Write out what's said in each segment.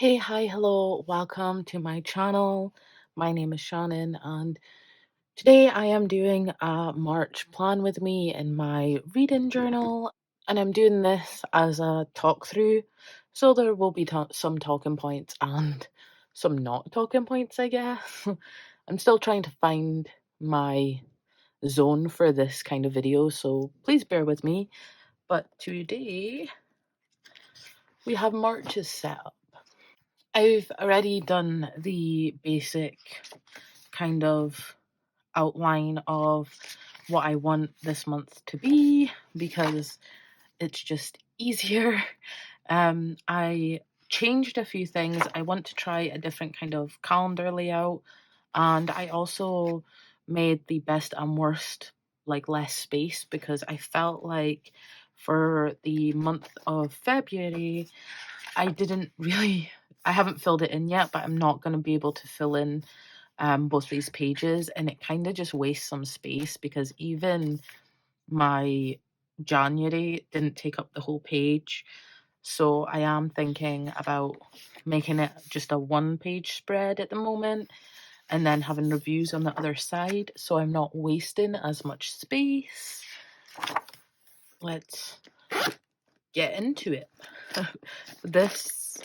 Hey, hi, hello, welcome to my channel. My name is Shannon, and today I am doing a March plan with me in my reading journal, and I'm doing this as a talk through. So there will be some talking points and some not talking points, I guess. I'm still trying to find my zone for this kind of video, so please bear with me. But today we have March's setup. I've already done the basic kind of outline of what I want this month to be because it's just easier. I changed a few things. I want to try a different kind of calendar layout, and I also made the best and worst like less space because I felt like for the month of February I didn't really I haven't filled it in yet, but I'm not going to be able to fill in both these pages, and it kind of just wastes some space because even my January didn't take up the whole page. So I am thinking about making it just a one page spread at the moment and then having reviews on the other side so I'm not wasting as much space. Let's get into it. This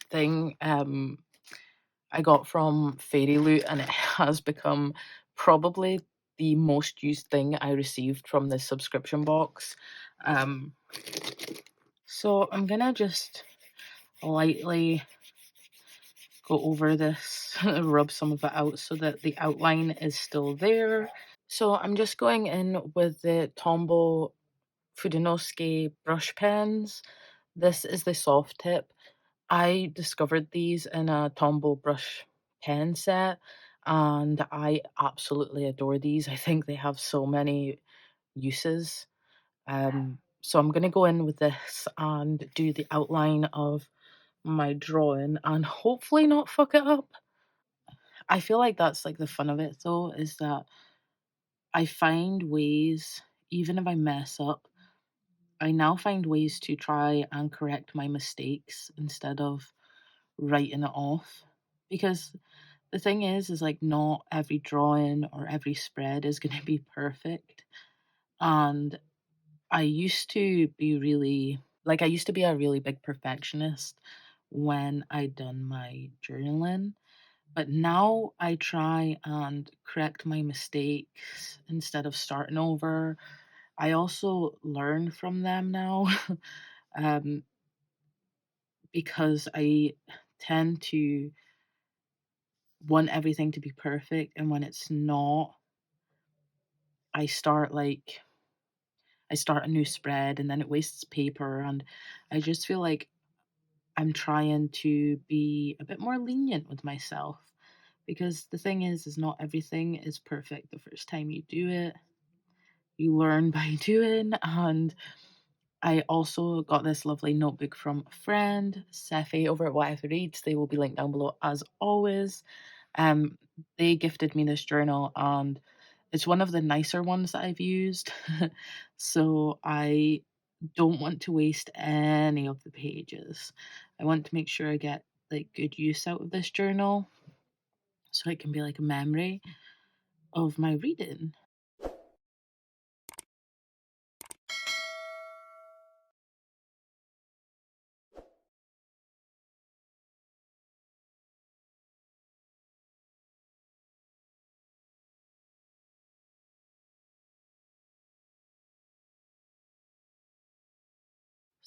thing I got from Fairy Loot, and it has become probably the most used thing I received from this subscription box. Um, so I'm gonna just lightly go over this, rub some of it out so that the outline is still there. So I'm just going in with the Tombow Fudenosuke brush pens. This is the soft tip. I discovered these in a Tombow brush pen set, and I absolutely adore these. I think they have so many uses. So I'm gonna go in with this and do the outline of my drawing and hopefully not fuck it up. I feel like that's like the fun of it though, is that I find ways, even if I mess up, I now find ways to try and correct my mistakes instead of writing it off. Because the thing is like not every drawing or every spread is going to be perfect. And I used to be really, like, I used to be a really big perfectionist when I'd done my journaling. But now I try and correct my mistakes instead of starting over. I also learn from them now um, because I tend to want everything to be perfect. And when it's not, I start like I start a new spread and then it wastes paper, and I just feel like I'm trying to be a bit more lenient with myself because the thing is not everything is perfect the first time you do it. You learn by doing, and I also got this lovely notebook from a friend, Sefi, over at Whatever Reads. They will be linked down below as always. Um, they gifted me this journal, and it's one of the nicer ones that I've used. So I don't want to waste any of the pages. I want to make sure I get like good use out of this journal so it can be like a memory of my reading.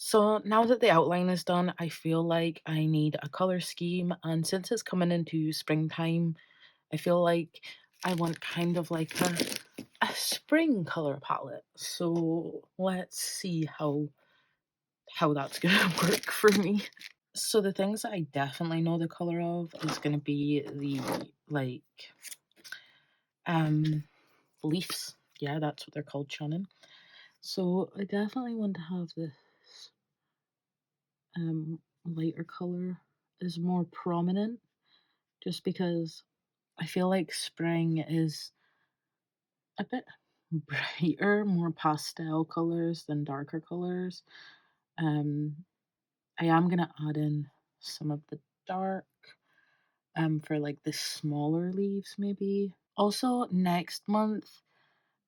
So now that the outline is done, I feel like I need a color scheme, and since it's coming into springtime, I feel like I want kind of like a spring color palette. So let's see how that's gonna work for me. So the things that I definitely know the color of is gonna be the like um leaves. Yeah, that's what they're called, Shannon. So I definitely want to have this lighter color is more prominent just because I feel like spring is a bit brighter, more pastel colors than darker colors. Um, I am gonna add in some of the dark for like the smaller leaves maybe. Also next month,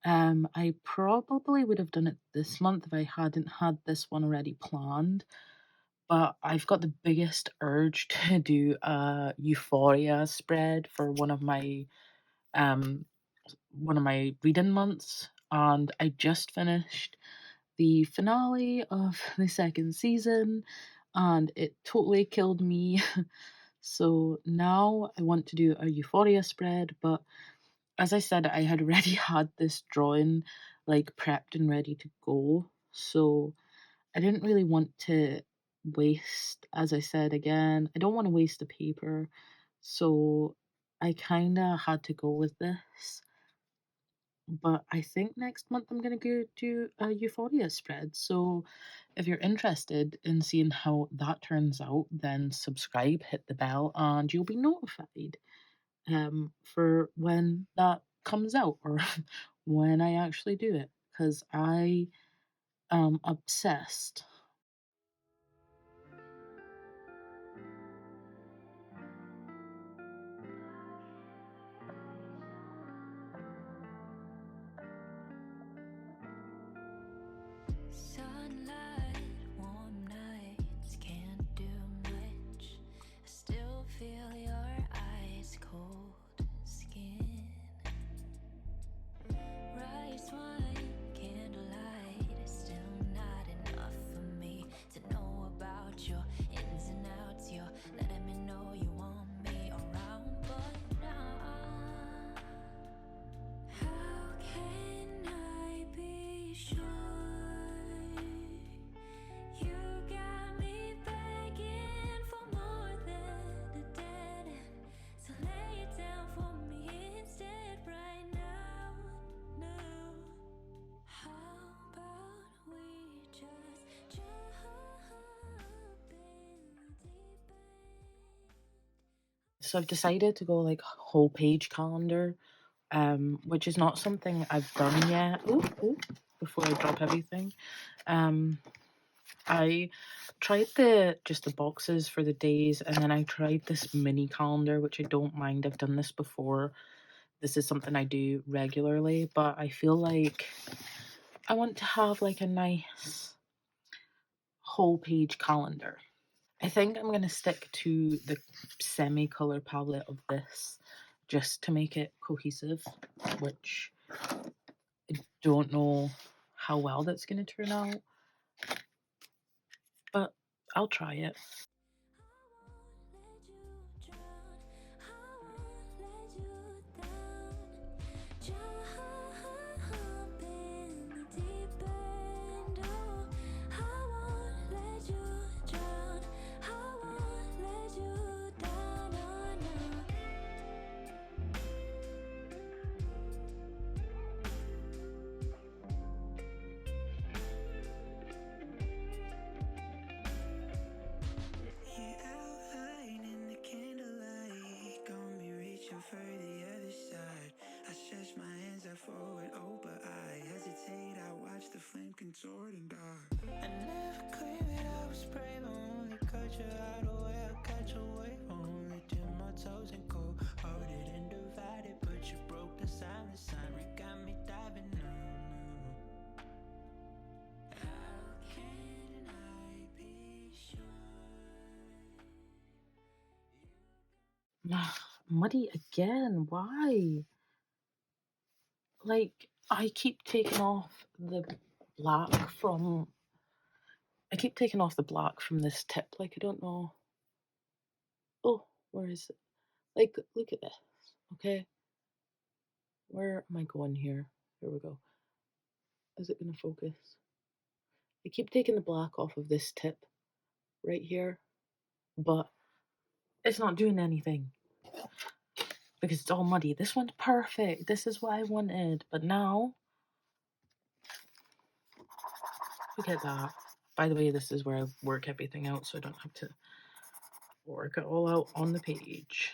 I probably would have done it this month if I hadn't had this one already planned. But I've got the biggest urge to do a Euphoria spread for um one of my reading months, and I just finished the finale of the second season, and it totally killed me. So now I want to do a Euphoria spread, but as I said, I had already had this drawing like prepped and ready to go, so I didn't really want to waste, as I said again, I don't want to waste the paper, so I kind of had to go with this. But I think next month I'm gonna go do a Euphoria spread. So if you're interested in seeing how that turns out, then subscribe, hit the bell, and you'll be notified for when that comes out or when I actually do it. Because I am obsessed. Sunlight, warm nights, can't do much. I still feel your ice cold skin. Rice wine, candlelight is still not enough for me to know about your ins and outs. You're letting me know you want me around, but how can I be sure? You got me begging for more than a dead end, so lay it down for me instead right now. No, how about we just jump in the deep end? So I've decided to go like whole page calendar, which is not something I've done yet. Ooh, before I drop everything. I tried just the boxes for the days, and then I tried this mini calendar, which I don't mind. I've done this before. This is something I do regularly, but I feel like I want to have like a nice whole page calendar. I think I'm going to stick to the semi-color palette of this just to make it cohesive, which I don't know how well that's going to turn out, but I'll try it. For the other side, I stretch my hands out forward, oh, but I hesitate. I watch the flame contort and die. I never claimed that I was brave. I only cut you out of way. I catch a wave. I only dip my toes in cold, hearted and divided. But you broke the silent sign, it got me diving. No. How can I be sure? Muddy again, why? Like, I keep taking off the black from this tip, like I don't know. Oh, where is it? Like, look at this, okay? Where am I going here? Here we go. Is it gonna focus? I keep taking the black off of this tip right here, but it's not doing anything because it's all muddy. This one's perfect. This is what I wanted, but now look at that. By the way, this is where I work everything out so I don't have to work it all out on the page.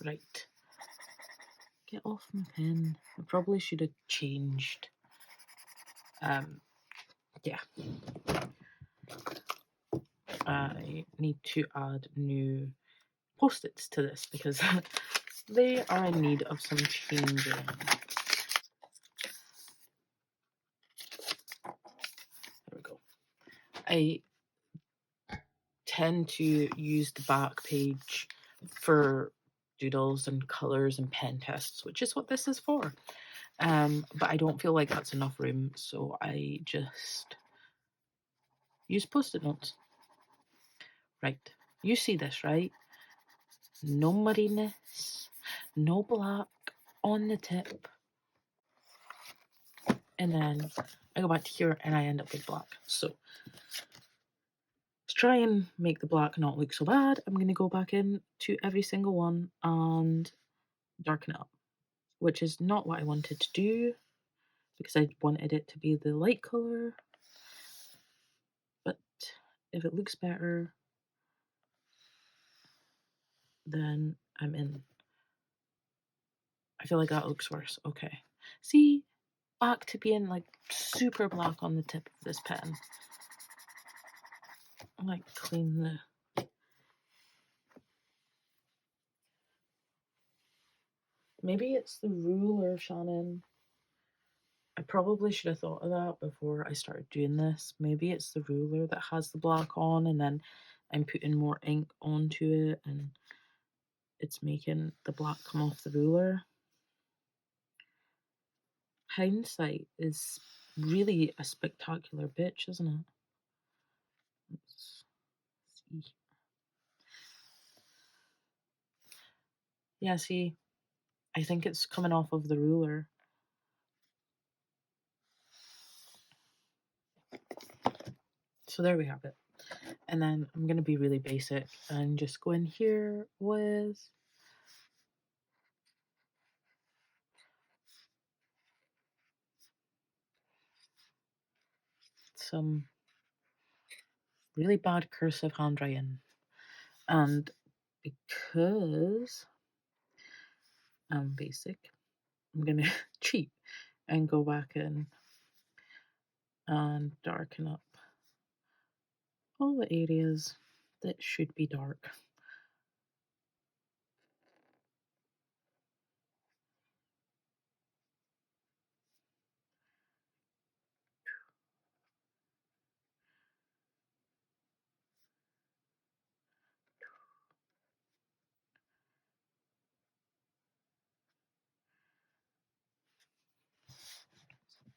Right. Get off my pen. I probably should have changed. Yeah. I need to add new post-its to this because they are in need of some changing. There we go. I tend to use the back page for doodles and colours and pen tests, which is what this is for. But I don't feel like that's enough room, so I just use post-it notes. Right, you see this, right? No muddiness, no black on the tip. And then I go back to here and I end up with black. So to try and make the black not look so bad, I'm going to go back in to every single one and darken it up, which is not what I wanted to do because I wanted it to be the light colour. But if it looks better, then I'm in. I feel like that looks worse. Okay. See, back to being like super black on the tip of this pen. I like clean the... Maybe it's the ruler, Shannon. I probably should have thought of that before I started doing this. Maybe it's the ruler that has the black on and then I'm putting more ink onto it and it's making the black come off the ruler. Hindsight is really a spectacular bitch, isn't it? Let's see. Yeah, see, I think it's coming off of the ruler. So there we have it. And then I'm going to be really basic and just go in here with some really bad cursive handwriting. And because I'm basic, I'm going to cheat and go back in and darken up all the areas that should be dark.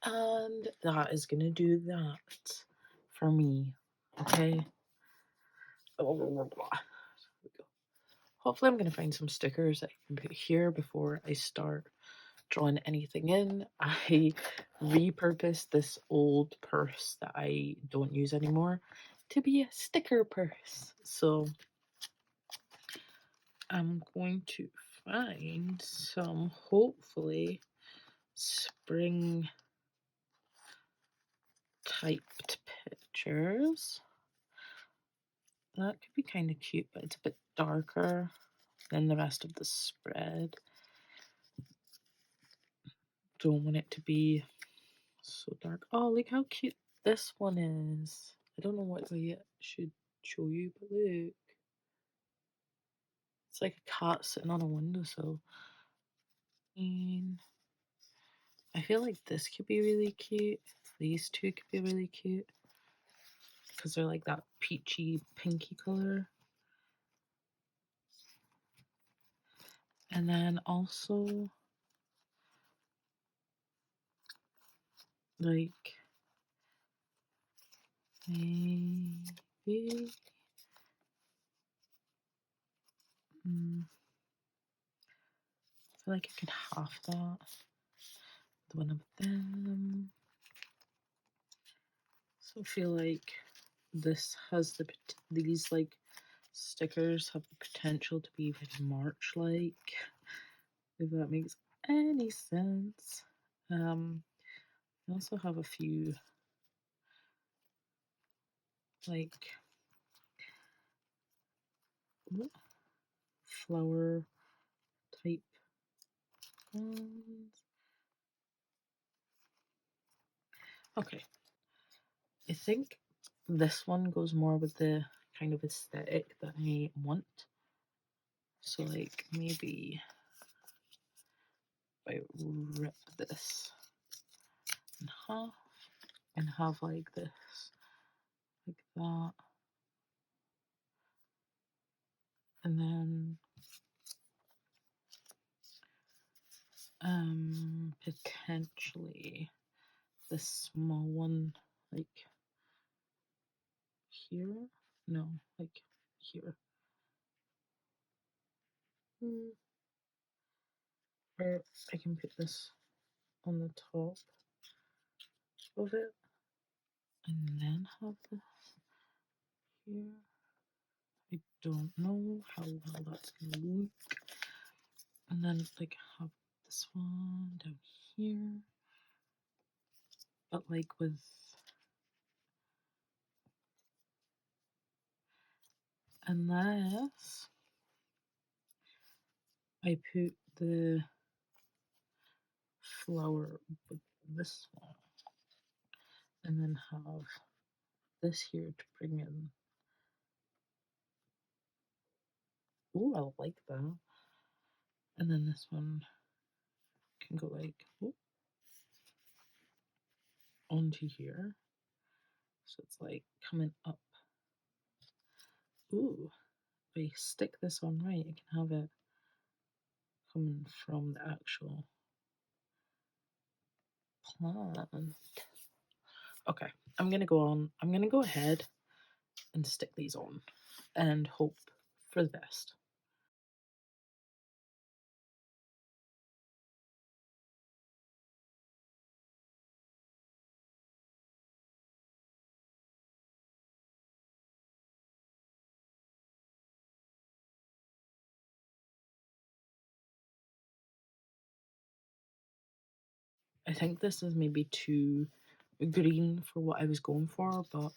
And that is going to do that for me. Okay. Hopefully I'm going to find some stickers that I can put here before I start drawing anything in. I repurposed this old purse that I don't use anymore to be a sticker purse. So I'm going to find some, hopefully, spring typed pictures. That could be kind of cute, but it's a bit darker than the rest of the spread. Don't want it to be so dark. Oh, look how cute this one is. I don't know what way it should show you, but look. It's like a cat sitting on a windowsill. And I feel like this could be really cute. These two could be really cute. Because they're like that peachy, pinky color. And then also, like, maybe... I feel like I could half that. The one of them. So I feel like this has these like stickers have the potential to be very March-like, if that makes any sense. I also have a few like flower type ones. Okay, I think this one goes more with the kind of aesthetic that I want. So like maybe if I rip this in half and have like this, like that, and then potentially this small one like here, no, like here, or I can put this on the top of it and then have this here. I don't know how well that's gonna look. And then like have this one down here, but like with unless I put the flower with this one and then have this here to bring in. Oh, I like that. And then this one can go like onto here. So it's like coming up. Ooh, if I stick this on right, I can have it coming from the actual plant. Okay, I'm gonna go ahead and stick these on and hope for the best. I think this is maybe too green for what I was going for, but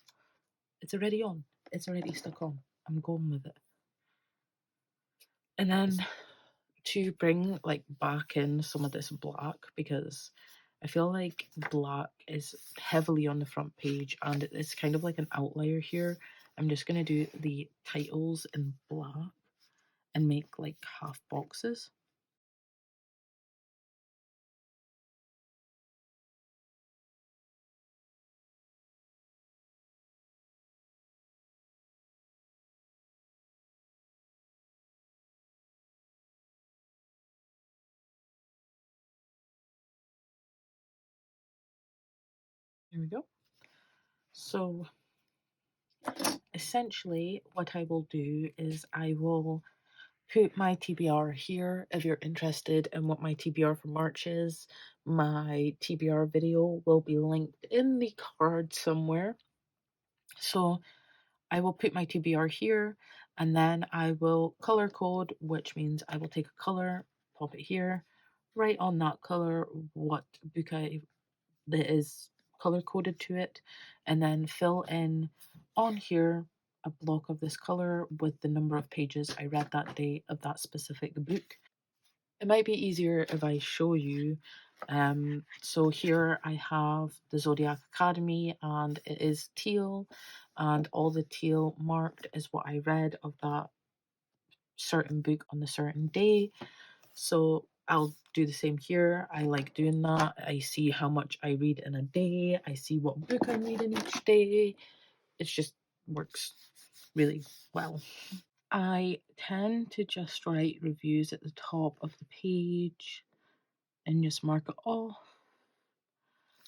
it's already on. It's already stuck on. I'm going with it. And then to bring like back in some of this black, because I feel like black is heavily on the front page and it's kind of like an outlier here. I'm just going to do the titles in black and make like half boxes. There we go. So essentially what I will do is I will put my TBR here if you're interested in what my TBR for March is. My TBR video will be linked in the card somewhere. So I will put my TBR here and then I will color code, which means I will take a color, pop it here, write on that color what book that is color coded to it, and then fill in on here a block of this color with the number of pages I read that day of that specific book. It might be easier if I show you. So here I have the Zodiac Academy and it is teal, and all the teal marked is what I read of that certain book on the certain day. So I'll do the same here. I like doing that. I see how much I read in a day. I see what book I'm reading each day. It just works really well. I tend to just write reviews at the top of the page and just mark it off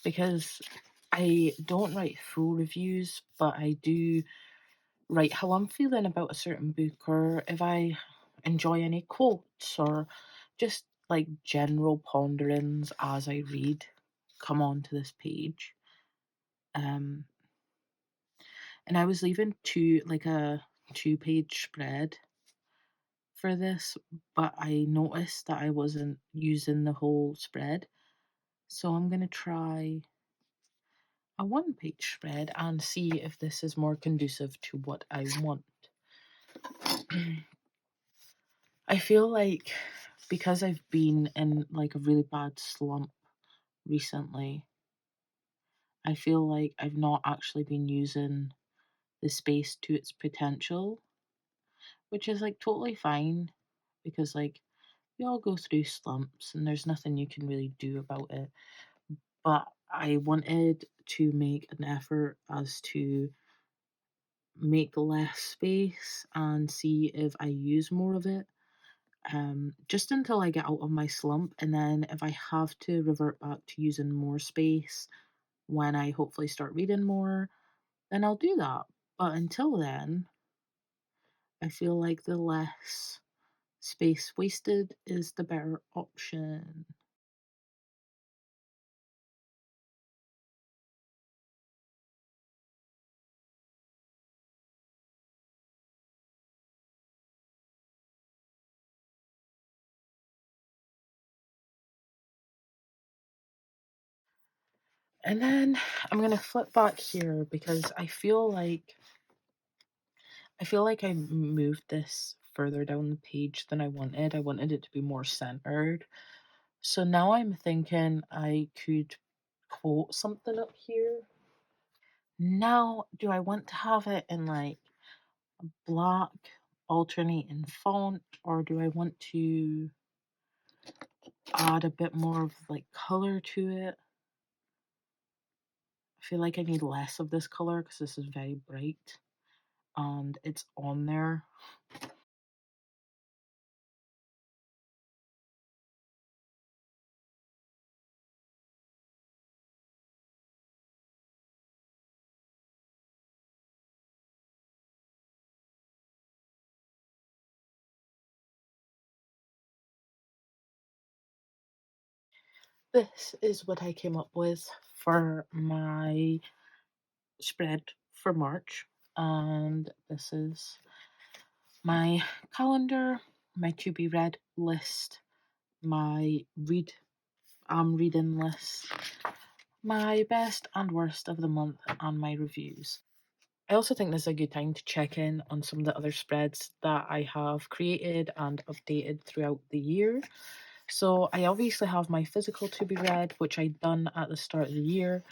because I don't write full reviews, but I do write how I'm feeling about a certain book, or if I enjoy any quotes, or just like general ponderings as I read come onto this page. And I was leaving a 2-page spread for this, but I noticed that I wasn't using the whole spread. So I'm gonna try a 1-page spread and see if this is more conducive to what I want. I feel like because I've been in like a really bad slump recently, I feel like I've not actually been using the space to its potential, which is like totally fine because like we all go through slumps and there's nothing you can really do about it. But I wanted to make an effort as to make less space and see if I use more of it. Just until I get out of my slump, and then if I have to revert back to using more space when I hopefully start reading more, then I'll do that. But until then, I feel like the less space wasted is the better option. And then I'm going to flip back here because I feel like I moved this further down the page than I wanted. I wanted it to be more centered. So now I'm thinking I could quote something up here. Now, do I want to have it in like black alternating font, or do I want to add a bit more of like color to it? I feel like I need less of this color because this is very bright and it's on there. This is what I came up with for my spread for March, and this is my calendar, my to be read list, my reading list, my best and worst of the month, and my reviews. I also think this is a good time to check in on some of the other spreads that I have created and updated throughout the year. So I obviously have my physical to be read, which I'd done at the start of the year.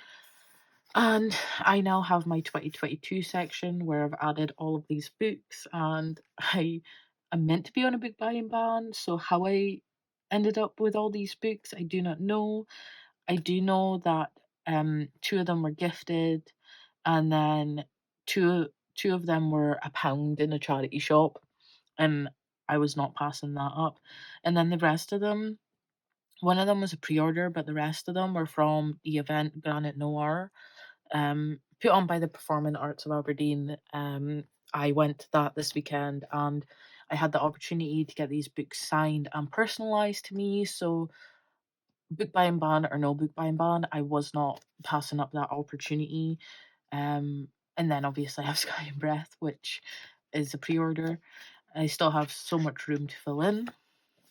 And I now have my 2022 section where I've added all of these books, and I am meant to be on a book buying ban. So how I ended up with all these books, I do not know. I do know that two of them were gifted, and then two of them were £1 in a charity shop, and I was not passing that up. And then the rest of them, one of them was a pre-order, but the rest of them were from the event Granite Noir, put on by the Performing Arts of Aberdeen. I went to that this weekend and I had the opportunity to get these books signed and personalised to me. So, book buying ban or no book buying ban, I was not passing up that opportunity. And then obviously I have Sky and Breath, which is a pre order. I still have so much room to fill in.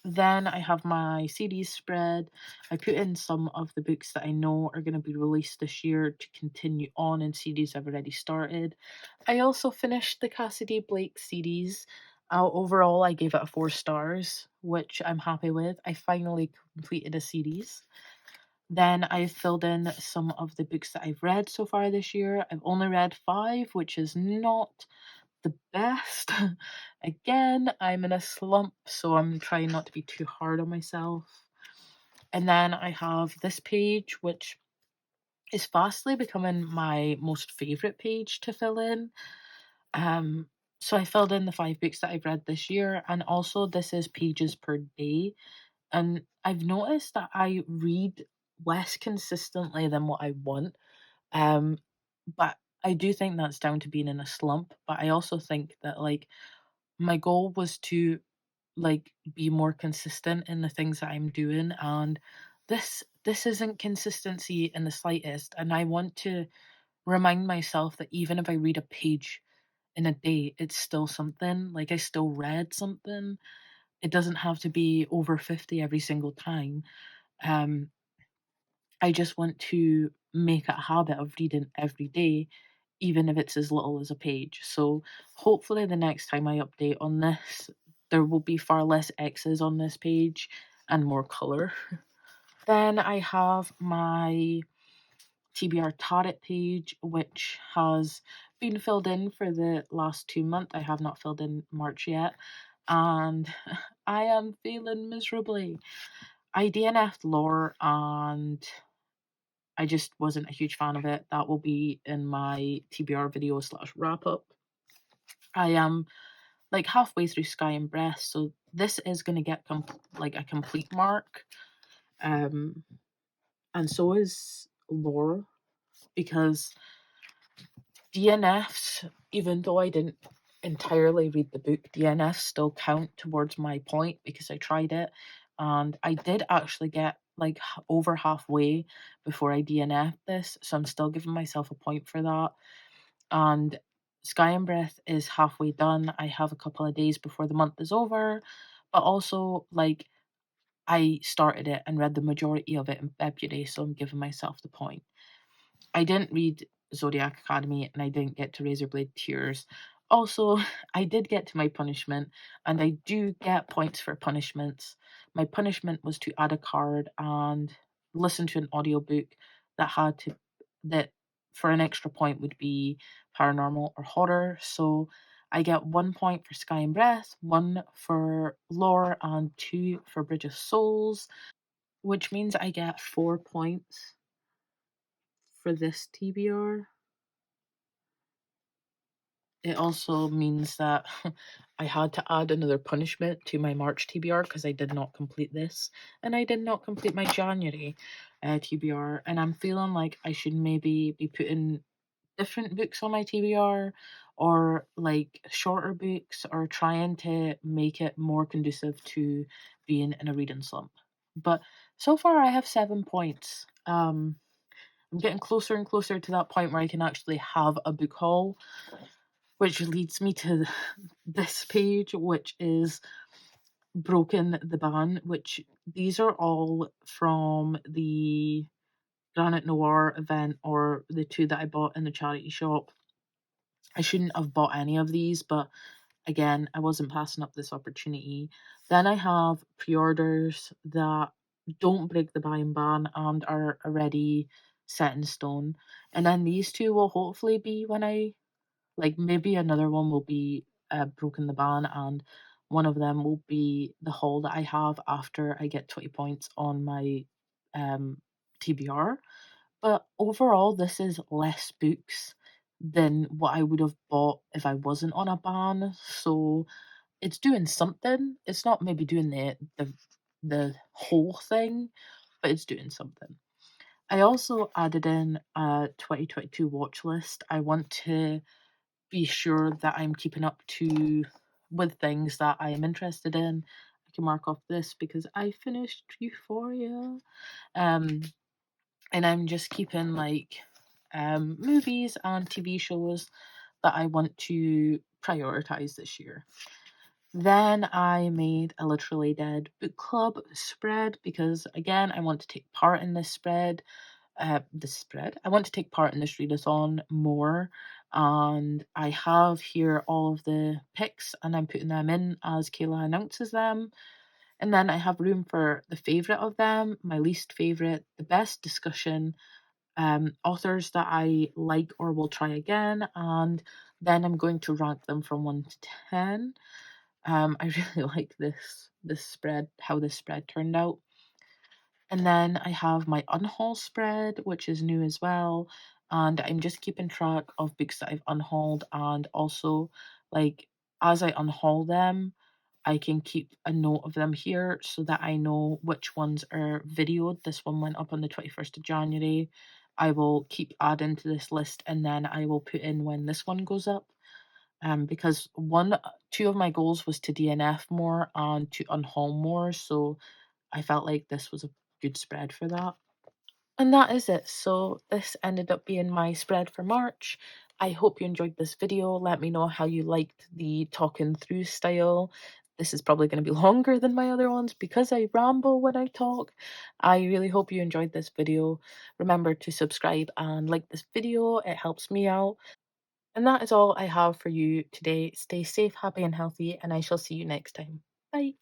Then I have my series spread. I put in some of the books that I know are going to be released this year to continue on in series I've already started. I also finished the Cassidy Blake series. Overall, I gave it a 4 stars, which I'm happy with. I finally completed a series. Then I've filled in some of the books that I've read so far this year. I've only read 5, which is not the best. Again, I'm in a slump, so I'm trying not to be too hard on myself. And then I have this page, which is fastly becoming my most favourite page to fill in. So I filled in the 5 books that I've read this year, and also this is pages per day. And I've noticed that I read less consistently than what I want. But I do think that's down to being in a slump. But I also think that like my goal was to like be more consistent in the things that I'm doing, and this isn't consistency in the slightest, and I want to remind myself that even if I read a page in a day, it's still something. Like I still read something. It doesn't have to be over 50 every single time. Um I just want to make it a habit of reading every day, even if it's as little as a page. So hopefully the next time I update on this, there will be far less X's on this page and more colour. Then I have my TBR Tarot page, which has been filled in for the last 2 months. I have not filled in March yet, and I am failing miserably. I DNF'd lore and I just wasn't a huge fan of it. That will be in my TBR video / wrap up. I am like halfway through Sky and Breath, so this is going to get like a complete mark. And so is lore, because DNFs, even though I didn't entirely read the book, DNFs still count towards my point because I tried it, and I did actually get like over halfway before I DNF'd this, so I'm still giving myself a point for that. And Sky and Breath is halfway done. I have a couple of days before the month is over, but also like I started it and read the majority of it in February, so I'm giving myself the point. I didn't read Zodiac Academy and I didn't get to Razorblade Tears. Also, I did get to my punishment, and I do get points for punishments. My punishment was to add a card and listen to an audiobook that for an extra point would be paranormal or horror. So I get 1 point for Sky and Breath, 1 for lore, and 2 for Bridge of Souls, which means I get 4 points for this TBR. It also means that I had to add another punishment to my March TBR because I did not complete this, and I did not complete my January TBR, and I'm feeling like I should maybe be putting different books on my TBR, or like shorter books, or trying to make it more conducive to being in a reading slump. But so far I have 7 points. I'm getting closer and closer to that point where I can actually have a book haul, which leads me to this page, which is Broken the Ban, which these are all from the Granite Noir event, or the 2 that I bought in the charity shop. I shouldn't have bought any of these, but again, I wasn't passing up this opportunity. Then I have pre-orders that don't break the buy and ban and are already set in stone. And then these 2 will hopefully be when I, like, maybe another one will be Broken the Ban, and one of them will be the haul that I have after I get 20 points on my TBR. But overall, this is less books than what I would have bought if I wasn't on a ban. So it's doing something. It's not maybe doing the whole thing, but it's doing something. I also added in a 2022 watch list. I want to be sure that I'm keeping up to with things that I am interested in. I can mark off this because I finished Euphoria. Um, and I'm just keeping like movies and TV shows that I want to prioritize this year. Then I made a Literally Dead book club spread because, again, I want to take part in this spread. I want to take part in this readathon more, and I have here all of the picks, and I'm putting them in as Kayla announces them. And then I have room for the favourite of them, my least favourite, the best discussion, authors that I like or will try again, and then I'm going to rank them from 1 to 10. I really like this spread, how this spread turned out. And then I have my unhaul spread, which is new as well, and I'm just keeping track of books that I've unhauled, and also, like, as I unhaul them, I can keep a note of them here so that I know which ones are videoed. This one went up on the 21st of January. I will keep adding to this list, and then I will put in when this one goes up. Because 2 of my goals was to DNF more and to unhaul more, so I felt like this was a good spread for that. And that is it. So this ended up being my spread for March. I hope you enjoyed this video. Let me know how you liked the talking through style. This is probably going to be longer than my other ones because I ramble when I talk. I really hope you enjoyed this video. Remember to subscribe and like this video. It helps me out. And that is all I have for you today. Stay safe, happy, and healthy, and I shall see you next time. Bye.